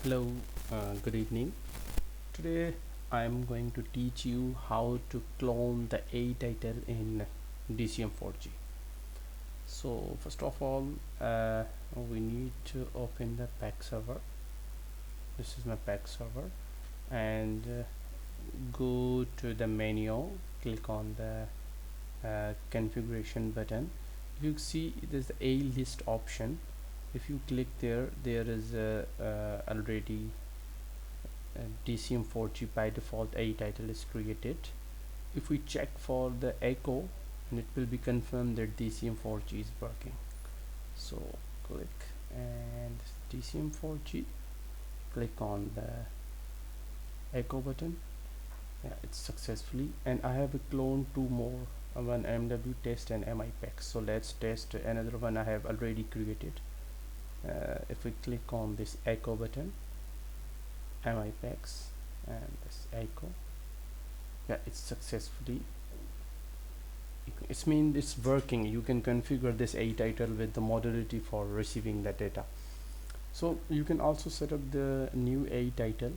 Hello, good evening. Today I am going to teach you how to clone the A title in DCM4G. So first of all, we need to open the PAC server. This is my PAC server, and go to the menu. Click on the configuration button. You see there's the A list option. If you click there, there is already DCM4CHEE by default A title is created. If we check for the echo, and it will be confirmed that DCM4CHEE is working. So click and DCM4CHEE, click on the echo button. Yeah, it's successfully, and I have cloned two more, one MW test and MI PACS. So let's test another one I have already created. If we click on this echo button, MI PACS, and this echo, yeah, it's successfully, it means it's working. You can configure this A title with the modality for receiving the data. So you can also set up the new A title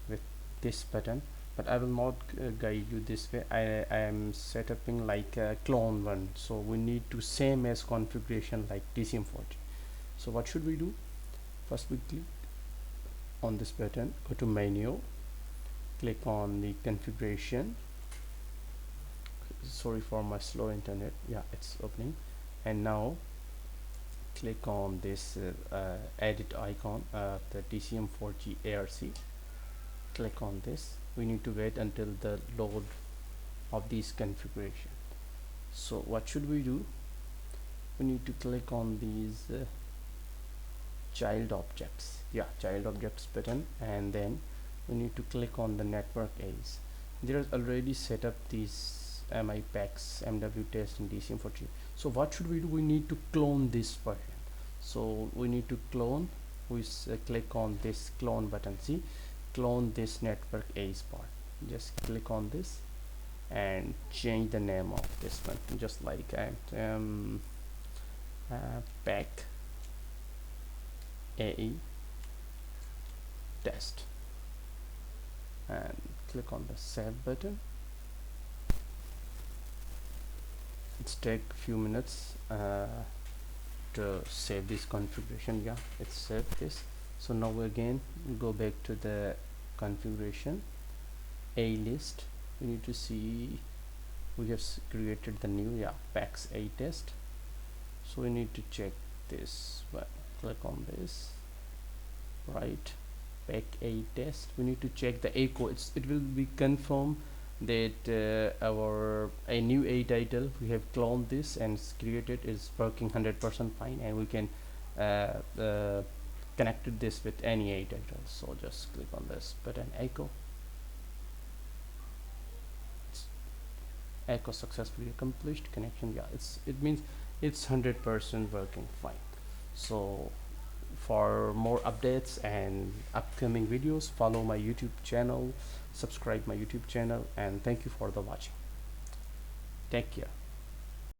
with this button, but I will not guide you this way. I am setting like a clone one, so we need to same as configuration like DCM4CHEE. So what should we do? First we click on this button, go to menu, click on the configuration. Sorry for my slow internet. Yeah, it's opening. And now click on this edit icon, the DCM4CHEE ARC. Click on this. We need to wait until the load of these configuration. So what should we do? We need to click on these child objects. Yeah, child objects button, and then we need to click on the network A's. There's already set up these MI PACS, MW test, and DCM4CHEE. So what should we do? We need to clone this version. So we need to clone. We click on this clone button. See, clone this network A's part. Just click on this and change the name of this one, just like PAC AE test, and click on the save button. It's take a few minutes to save this configuration. Yeah, it's saved this. So now again go back to the configuration A list. We need to see we have created the new PACS A test. So we need to check this, but click on this, right, PAC A test. We need to check the echo. It will be confirmed that our a new A title we have cloned this and created is working 100% fine, and we can connected this with any A title. So just click on this button, echo. Echo successfully accomplished connection. Yeah, it means it's 100% working fine. So for more updates and upcoming videos, follow my YouTube channel, subscribe my YouTube channel, and thank you for the watching. Take care.